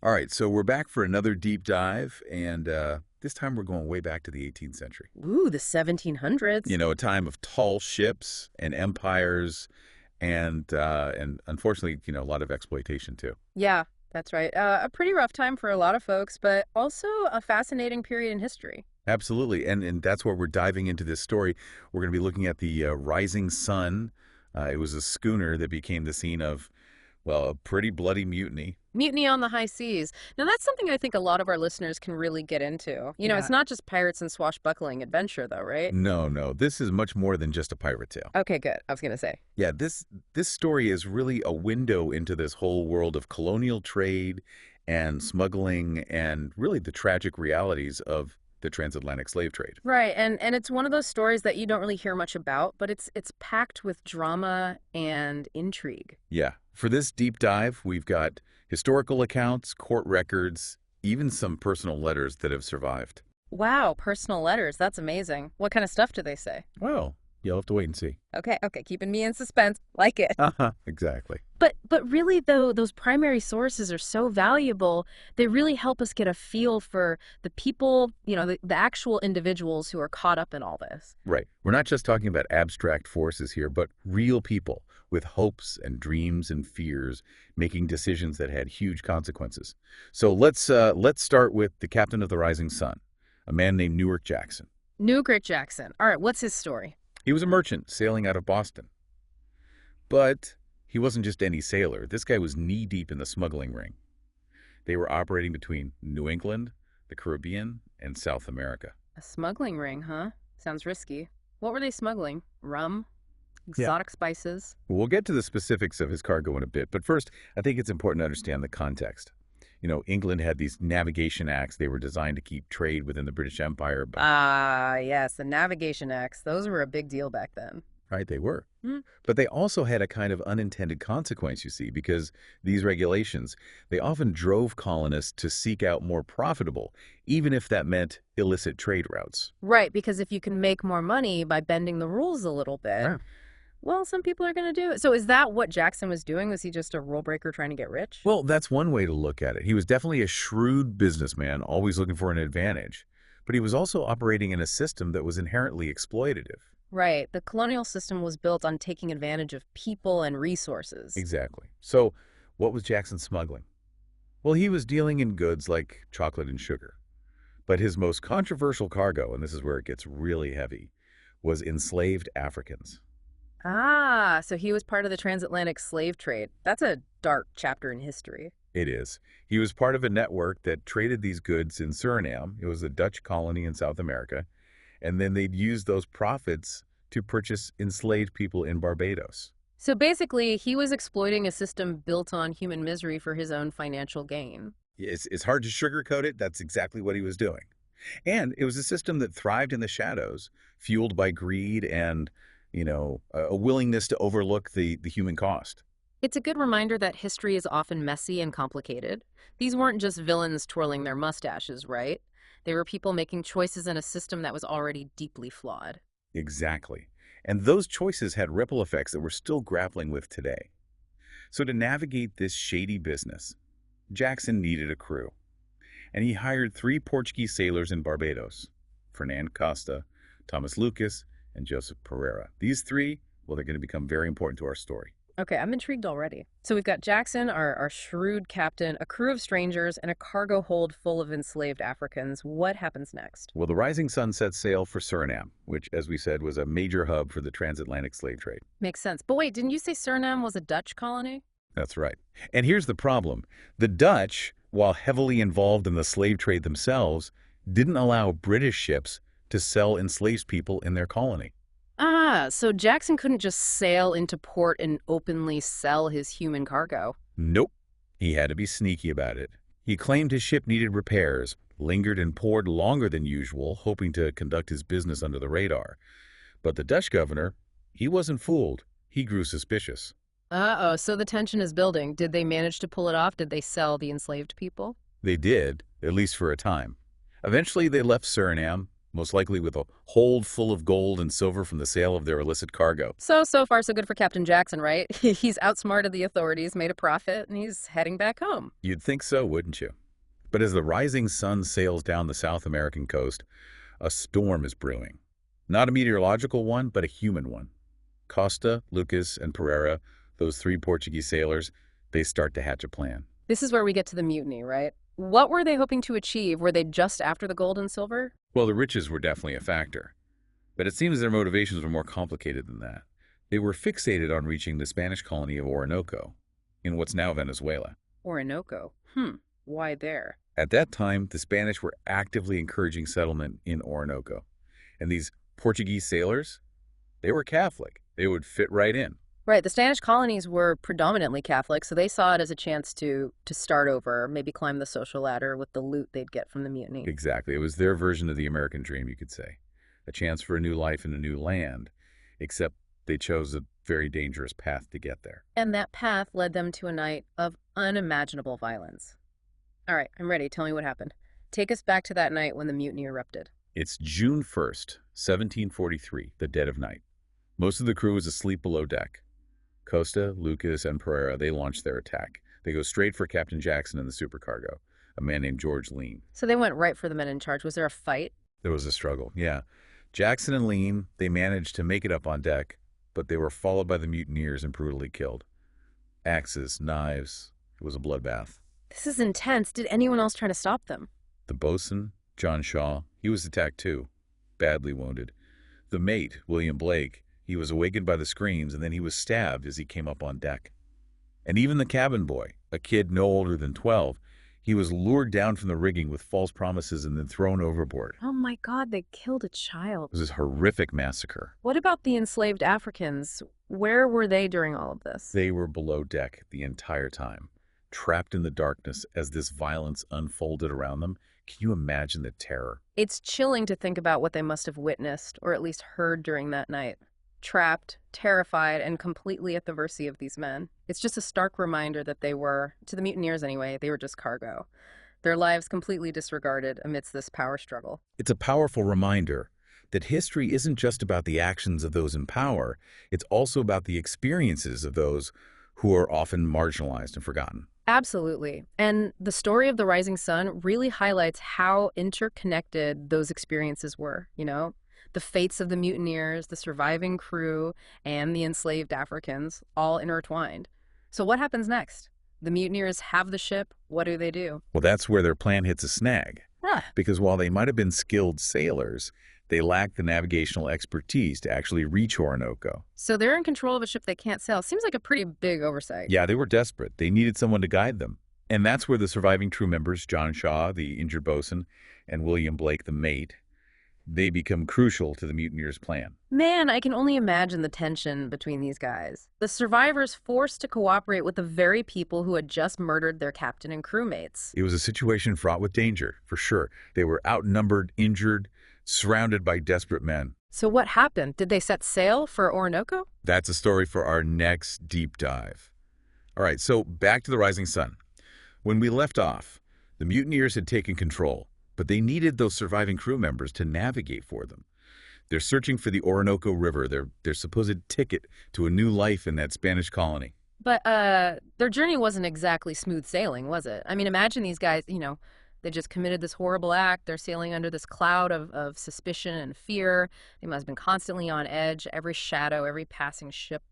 All right, so we're back for another deep dive, and this time we're going way back to the 18th century. Ooh, the 1700s. A time of tall ships and empires, and unfortunately, a lot of exploitation too. Yeah, that's right. A pretty rough time for a lot of folks, but also a fascinating period in history. Absolutely, and that's where we're diving into this story. We're going to be looking at the Rising Sun. It was a schooner that became the scene of, well, a pretty bloody mutiny. Mutiny on the high seas. Now, that's something I think a lot of our listeners can really get into. Yeah. It's not just pirates and swashbuckling adventure, though, right? No, no, this is much more than just a pirate tale. Okay, good. I was going to say. Yeah, this story is really a window into this whole world of colonial trade and smuggling and really the tragic realities of the transatlantic slave trade. Right, and it's one of those stories that you don't really hear much about, but it's packed with drama and intrigue. Yeah, for this deep dive, we've got historical accounts, court records, even some personal letters that have survived. Wow, personal letters. That's amazing. What kind of stuff do they say? Well, you'll have to wait and see. Okay, okay, keeping me in suspense. Like it. Uh-huh, exactly. But really though, those primary sources are so valuable. They really help us get a feel for the people, the actual individuals who are caught up in all this. Right. We're not just talking about abstract forces here, but real people with hopes and dreams and fears making decisions that had huge consequences. So let's start with the captain of the Rising Sun, a man named Newark Jackson. Newgrit Jackson. All right, what's his story? He was a merchant sailing out of Boston. But he wasn't just any sailor. This guy was knee-deep in the smuggling ring. They were operating between New England, the Caribbean, and South America. A smuggling ring, huh? Sounds risky. What were they smuggling? Rum? Yeah. Exotic spices? We'll get to the specifics of his cargo in a bit, but first, I think it's important to understand the context. England had these navigation acts. They were designed to keep trade within the British Empire, but Ah, yes, the navigation acts. Those were a big deal back then. right, they were. Hmm. But they also had a kind of unintended consequence, you see, because these regulations, they often drove colonists to seek out more profitable, even if that meant illicit trade routes. Right, because if you can make more money by bending the rules a little bit, Yeah. well, some people are going to do it. So is that what Jackson was doing? Was he just a rule breaker trying to get rich? Well, that's one way to look at it. He was definitely a shrewd businessman, always looking for an advantage. But he was also operating in a system that was inherently exploitative. Right. The colonial system was built on taking advantage of people and resources. Exactly. So, what was Jackson smuggling? Well, he was dealing in goods like chocolate and sugar. But his most controversial cargo, and this is where it gets really heavy, was enslaved Africans. Ah, so he was part of the transatlantic slave trade. That's a dark chapter in history. It is. He was part of a network that traded these goods in Suriname. It was a Dutch colony in South America. And then they'd use those profits to purchase enslaved people in Barbados. So basically, he was exploiting a system built on human misery for his own financial gain. It's hard to sugarcoat it. That's exactly what he was doing. And it was a system that thrived in the shadows, fueled by greed and, a willingness to overlook the human cost. It's a good reminder that history is often messy and complicated. These weren't just villains twirling their mustaches, right? They were people making choices in a system that was already deeply flawed. Exactly. And those choices had ripple effects that we're still grappling with today. So to navigate this shady business, Jackson needed a crew. And he hired 3 Portuguese sailors in Barbados, Fernand Costa, Thomas Lucas, and Joseph Pereira. These 3, well, they're going to become very important to our story. Okay, I'm intrigued already. So we've got Jackson, our shrewd captain, a crew of strangers, and a cargo hold full of enslaved Africans. What happens next? Well, the Rising Sun set sail for Suriname, which, as we said, was a major hub for the transatlantic slave trade. Makes sense. But wait, didn't you say Suriname was a Dutch colony? That's right. And here's the problem. The Dutch, while heavily involved in the slave trade themselves, didn't allow British ships to sell enslaved people in their colony. Ah, so Jackson couldn't just sail into port and openly sell his human cargo. Nope. He had to be sneaky about it. He claimed his ship needed repairs, lingered and poured longer than usual, hoping to conduct his business under the radar. But the Dutch governor, he wasn't fooled. He grew suspicious. Uh-oh, so the tension is building. Did they manage to pull it off? Did they sell the enslaved people? They did, at least for a time. Eventually, they left Suriname, most likely with a hold full of gold and silver from the sale of their illicit cargo. So far so good for Captain Jackson, right? He's outsmarted the authorities, made a profit, and he's heading back home. You'd think so, wouldn't you? But as the rising sun sails down the South American coast, a storm is brewing. Not a meteorological one, but a human one. Costa, Lucas, and Pereira, those three Portuguese sailors, they start to hatch a plan. This is where we get to the mutiny, right? What were they hoping to achieve? Were they just after the gold and silver? Well, the riches were definitely a factor, but it seems their motivations were more complicated than that. They were fixated on reaching the Spanish colony of Orinoco, in what's now Venezuela. Orinoco. Why there? At that time, the Spanish were actively encouraging settlement in Orinoco, and these Portuguese sailors, they were Catholic. They would fit right in. Right, the Spanish colonies were predominantly Catholic, so they saw it as a chance to start over, maybe climb the social ladder with the loot they'd get from the mutiny. Exactly. It was their version of the American dream, you could say. A chance for a new life in a new land, except they chose a very dangerous path to get there. And that path led them to a night of unimaginable violence. All right, I'm ready. Tell me what happened. Take us back to that night when the mutiny erupted. It's June 1st, 1743, the dead of night. Most of the crew is asleep below deck. Costa, Lucas, and Pereira, they launch their attack. They go straight for Captain Jackson and the supercargo, a man named George Lean. So they went right for the men in charge. Was there a fight? There was a struggle, yeah. Jackson and Lean, they managed to make it up on deck, but they were followed by the mutineers and brutally killed. Axes, knives, it was a bloodbath. This is intense. Did anyone else try to stop them? The boatswain, John Shaw, he was attacked too, badly wounded. The mate, William Blake, he was awakened by the screams, and then he was stabbed as he came up on deck. And even the cabin boy, a kid no older than 12, he was lured down from the rigging with false promises and then thrown overboard. Oh my God, they killed a child. It was this horrific massacre. What about the enslaved Africans? Where were they during all of this? They were below deck the entire time, trapped in the darkness as this violence unfolded around them. Can you imagine the terror? It's chilling to think about what they must have witnessed, or at least heard during that night. Trapped, terrified, and completely at the mercy of these men. It's just a stark reminder that they were, to the mutineers anyway, they were just cargo. Their lives completely disregarded amidst this power struggle. It's a powerful reminder that history isn't just about the actions of those in power, it's also about the experiences of those who are often marginalized and forgotten. Absolutely. And the story of the rising sun really highlights how interconnected those experiences were, you know? The fates of the mutineers, the surviving crew, and the enslaved Africans, all intertwined. So what happens next? The mutineers have the ship. What do? Well, that's where their plan hits a snag. Because while they might have been skilled sailors, they lacked the navigational expertise to actually reach Orinoco. So they're in control of a ship they can't sail. Seems like a pretty big oversight. Yeah, they were desperate. They needed someone to guide them. And that's where the surviving crew members, John Shaw, the injured boatswain, and William Blake, the mate, they become crucial to the mutineers' plan. Man, I can only imagine the tension between these guys. The survivors forced to cooperate with the very people who had just murdered their captain and crewmates. It was a situation fraught with danger, for sure. They were outnumbered, injured, surrounded by desperate men. So what happened? Did they set sail for Orinoco? That's a story for our next deep dive. All right, so back to the rising sun. When we left off, the mutineers had taken control, but they needed those surviving crew members to navigate for them. They're searching for the Orinoco River, their supposed ticket to a new life in that Spanish colony. But their journey wasn't exactly smooth sailing, was it? I mean, imagine these guys, they just committed this horrible act. They're sailing under this cloud of suspicion and fear. They must have been constantly on edge. Every shadow, every passing ship,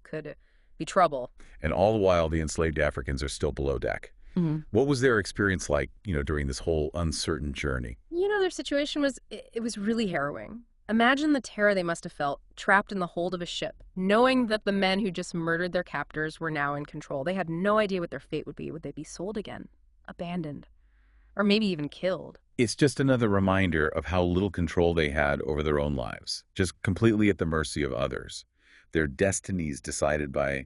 could be trouble. And all the while, the enslaved Africans are still below deck. Mm-hmm. What was their experience like, during this whole uncertain journey? Their situation was, it was really harrowing. Imagine the terror they must have felt, trapped in the hold of a ship, knowing that the men who just murdered their captors were now in control. They had no idea what their fate would be. Would they be sold again, abandoned, or maybe even killed? It's just another reminder of how little control they had over their own lives, just completely at the mercy of others. Their destinies decided by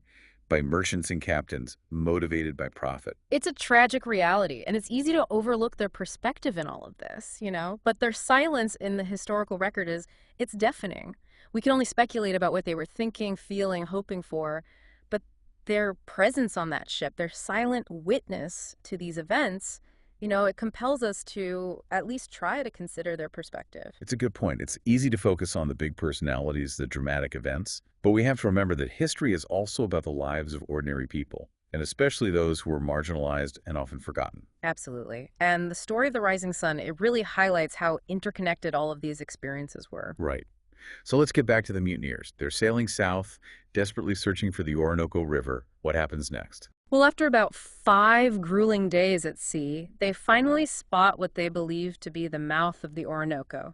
merchants and captains, motivated by profit. It's a tragic reality, and it's easy to overlook their perspective in all of this, But their silence in the historical record it's deafening. We can only speculate about what they were thinking, feeling, hoping for, but their presence on that ship, their silent witness to these events, It compels us to at least try to consider their perspective. It's a good point. It's easy to focus on the big personalities, the dramatic events, but we have to remember that history is also about the lives of ordinary people, and especially those who are marginalized and often forgotten. Absolutely. And the story of the rising sun, it really highlights how interconnected all of these experiences were. Right. So let's get back to the mutineers. They're sailing south, desperately searching for the Orinoco River. What happens next? Well, after about 5 grueling days at sea, they finally spot what they believe to be the mouth of the Orinoco.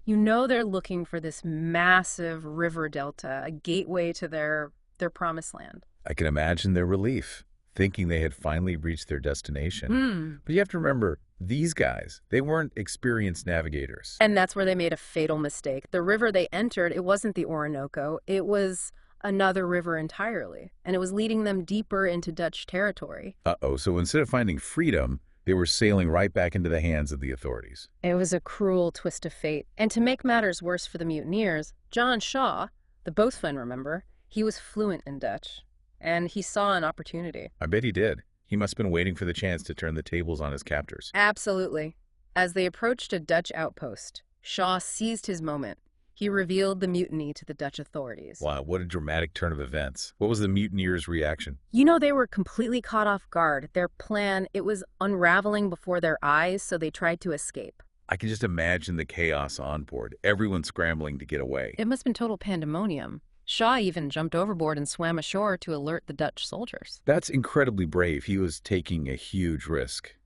They're looking for this massive river delta, a gateway to their promised land. I can imagine their relief, thinking they had finally reached their destination. Hmm. But you have to remember, these guys, they weren't experienced navigators. And that's where they made a fatal mistake. The river they entered, it wasn't the Orinoco, it was another river entirely, and it was leading them deeper into Dutch territory. Uh-oh, so instead of finding freedom, they were sailing right back into the hands of the authorities. It was a cruel twist of fate. And to make matters worse for the mutineers, John Shaw, the boatswain, remember, he was fluent in Dutch, and he saw an opportunity. I bet he did. He must have been waiting for the chance to turn the tables on his captors. Absolutely. As they approached a Dutch outpost, Shaw seized his moment. He revealed the mutiny to the Dutch authorities. Wow, what a dramatic turn of events. What was the mutineers' reaction? They were completely caught off guard. Their plan, it was unraveling before their eyes, so they tried to escape. I can just imagine the chaos on board, everyone scrambling to get away. It must have been total pandemonium. Shaw even jumped overboard and swam ashore to alert the Dutch soldiers. That's incredibly brave. He was taking a huge risk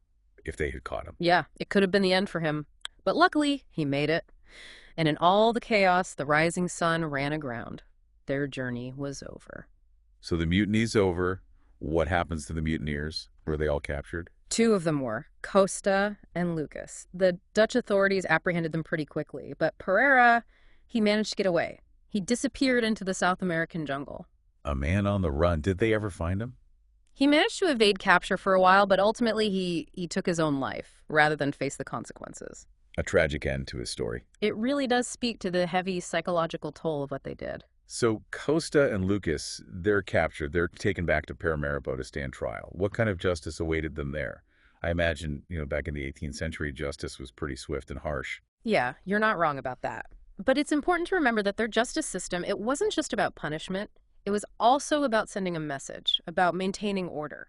if they had caught him. Yeah, it could have been the end for him. But luckily, he made it. And in all the chaos, the rising sun ran aground. Their journey was over. So the mutiny's over. What happens to the mutineers? Were they all captured? 2 of them were, Costa and Lucas. The Dutch authorities apprehended them pretty quickly, but Pereira, he managed to get away. He disappeared into the South American jungle. A man on the run. Did they ever find him? He managed to evade capture for a while, but ultimately he took his own life rather than face the consequences. A tragic end to his story. It really does speak to the heavy psychological toll of what they did. So Costa and Lucas, they're captured. They're taken back to Paramaribo to stand trial. What kind of justice awaited them there? I imagine, back in the 18th century, justice was pretty swift and harsh. Yeah, you're not wrong about that. But it's important to remember that their justice system, it wasn't just about punishment. It was also about sending a message, about maintaining order.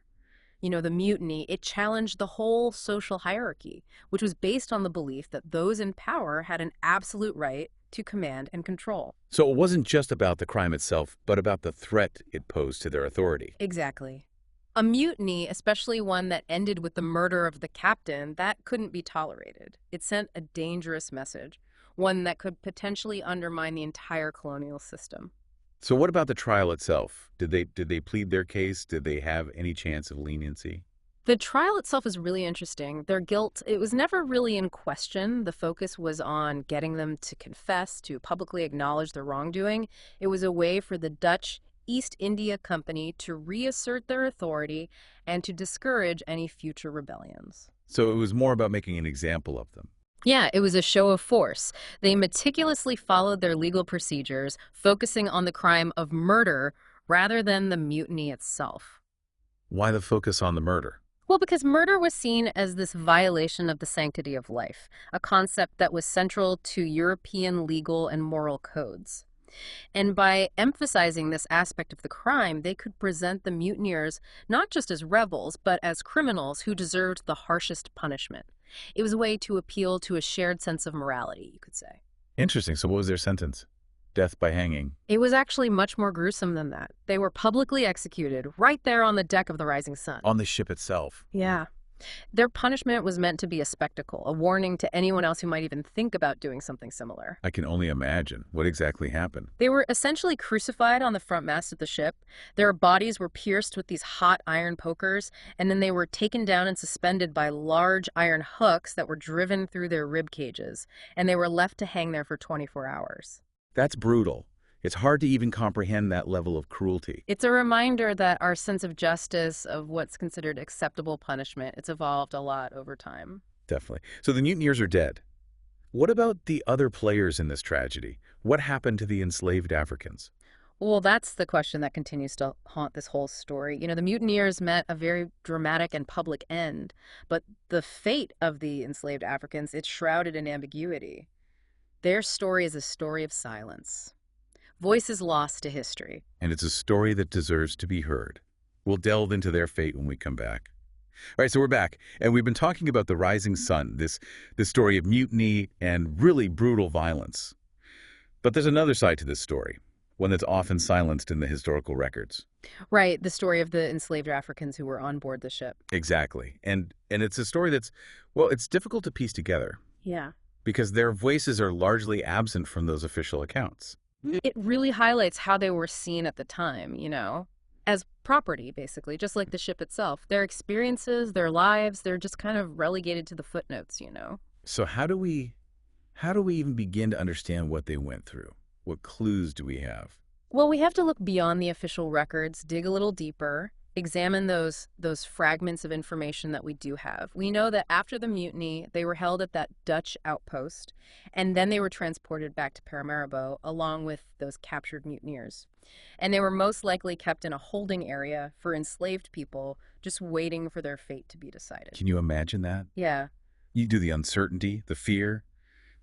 The mutiny, it challenged the whole social hierarchy, which was based on the belief that those in power had an absolute right to command and control. So it wasn't just about the crime itself, but about the threat it posed to their authority. Exactly. A mutiny, especially one that ended with the murder of the captain, that couldn't be tolerated. It sent a dangerous message, one that could potentially undermine the entire colonial system. So what about the trial itself? Did they plead their case? Did they have any chance of leniency? The trial itself is really interesting. Their guilt, it was never really in question. The focus was on getting them to confess, to publicly acknowledge their wrongdoing. It was a way for the Dutch East India Company to reassert their authority and to discourage any future rebellions. So it was more about making an example of them. Yeah, it was a show of force. They meticulously followed their legal procedures, focusing on the crime of murder rather than the mutiny itself. Why the focus on the murder? Well, because murder was seen as this violation of the sanctity of life, a concept that was central to European legal and moral codes. And by emphasizing this aspect of the crime, they could present the mutineers not just as rebels, but as criminals who deserved the harshest punishment. It was a way to appeal to a shared sense of morality, you could say. Interesting. So what was their sentence? Death by hanging. It was actually much more gruesome than that. They were publicly executed right there on the deck of the Rising Sun. On the ship itself. Yeah. Their punishment was meant to be a spectacle, a warning to anyone else who might even think about doing something similar. I can only imagine. What exactly happened? They were essentially crucified on the front mast of the ship. Their bodies were pierced with these hot iron pokers, and then they were taken down and suspended by large iron hooks that were driven through their rib cages, and they were left to hang there for 24 hours. That's brutal. It's hard to even comprehend that level of cruelty. It's a reminder that our sense of justice, of what's considered acceptable punishment, it's evolved a lot over time. Definitely. So the mutineers are dead. What about the other players in this tragedy? What happened to the enslaved Africans? Well, that's the question that continues to haunt this whole story. The mutineers met a very dramatic and public end, but the fate of the enslaved Africans, it's shrouded in ambiguity. Their story is a story of silence. Voices lost to history. And it's a story that deserves to be heard. We'll delve into their fate when we come back. All right, so we're back, and we've been talking about the Rising Sun, this story of mutiny and really brutal violence. But there's another side to this story, one that's often silenced in the historical records. Right, the story of the enslaved Africans who were on board the ship. Exactly. And it's a story that's, well, it's difficult to piece together Yeah. because their voices are largely absent from those official accounts. It really highlights how they were seen at the time, as property, basically, just like the ship itself. Their experiences, their lives, they're just kind of relegated to the footnotes. So how do we even begin to understand what they went through? What clues do we have? Well, we have to look beyond the official records, dig a little deeper, examine those fragments of information that we do have. We know that after the mutiny, they were held at that Dutch outpost, and then they were transported back to Paramaribo along with those captured mutineers. And they were most likely kept in a holding area for enslaved people, just waiting for their fate to be decided. Can you imagine that? Yeah. You do the uncertainty, the fear.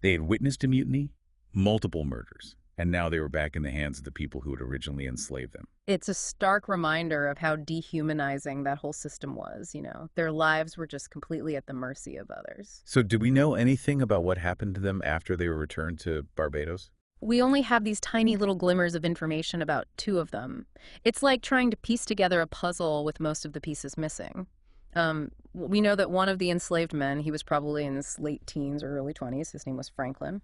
They had witnessed a mutiny, multiple murders, and now they were back in the hands of the people who had originally enslaved them. It's a stark reminder of how dehumanizing that whole system was. Their lives were just completely at the mercy of others. So do we know anything about what happened to them after they were returned to Barbados? We only have these tiny little glimmers of information about two of them. It's like trying to piece together a puzzle with most of the pieces missing. We know that one of the enslaved men, he was probably in his late teens or early 20s. His name was Franklin.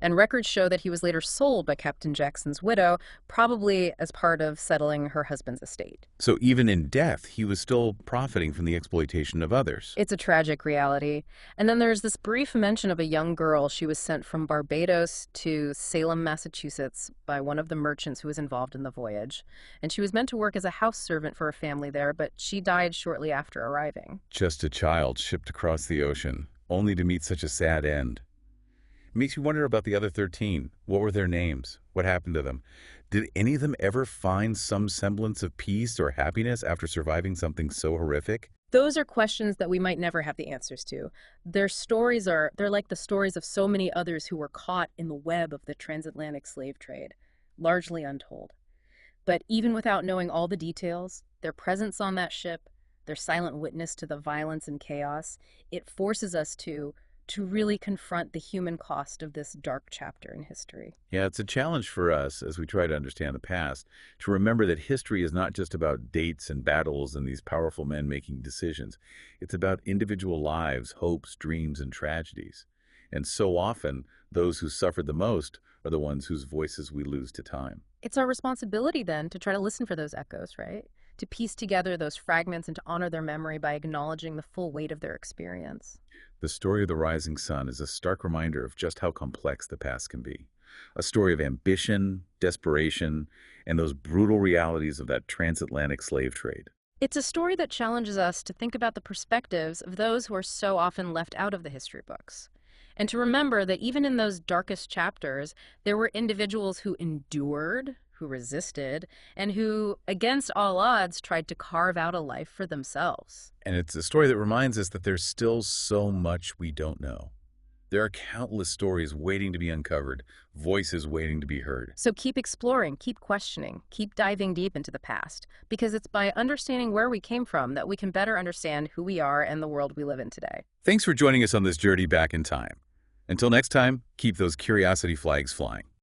And records show that he was later sold by Captain Jackson's widow, probably as part of settling her husband's estate. So even in death, he was still profiting from the exploitation of others. It's a tragic reality. And then there's this brief mention of a young girl. She was sent from Barbados to Salem, Massachusetts by one of the merchants who was involved in the voyage. And she was meant to work as a house servant for a family there, but she died shortly after arriving. Just a child shipped across the ocean, only to meet such a sad end. It makes you wonder about the other 13. What were their names? What happened to them? Did any of them ever find some semblance of peace or happiness after surviving something so horrific? Those are questions that we might never have the answers to. They're like the stories of so many others who were caught in the web of the transatlantic slave trade, largely untold. But even without knowing all the details, their presence on that ship, their silent witness to the violence and chaos, it forces us to really confront the human cost of this dark chapter in history. Yeah, it's a challenge for us as we try to understand the past to remember that history is not just about dates and battles and these powerful men making decisions. It's about individual lives, hopes, dreams, and tragedies. And so often, those who suffered the most are the ones whose voices we lose to time. It's our responsibility then to try to listen for those echoes, right? To piece together those fragments and to honor their memory by acknowledging the full weight of their experience. The story of the Rising Sun is a stark reminder of just how complex the past can be. A story of ambition, desperation, and those brutal realities of that transatlantic slave trade. It's a story that challenges us to think about the perspectives of those who are so often left out of the history books. And to remember that even in those darkest chapters, there were individuals who endured, who resisted, and who, against all odds, tried to carve out a life for themselves. And it's a story that reminds us that there's still so much we don't know. There are countless stories waiting to be uncovered, voices waiting to be heard. So keep exploring, keep questioning, keep diving deep into the past, because it's by understanding where we came from that we can better understand who we are and the world we live in today. Thanks for joining us on this journey back in time. Until next time, keep those curiosity flags flying.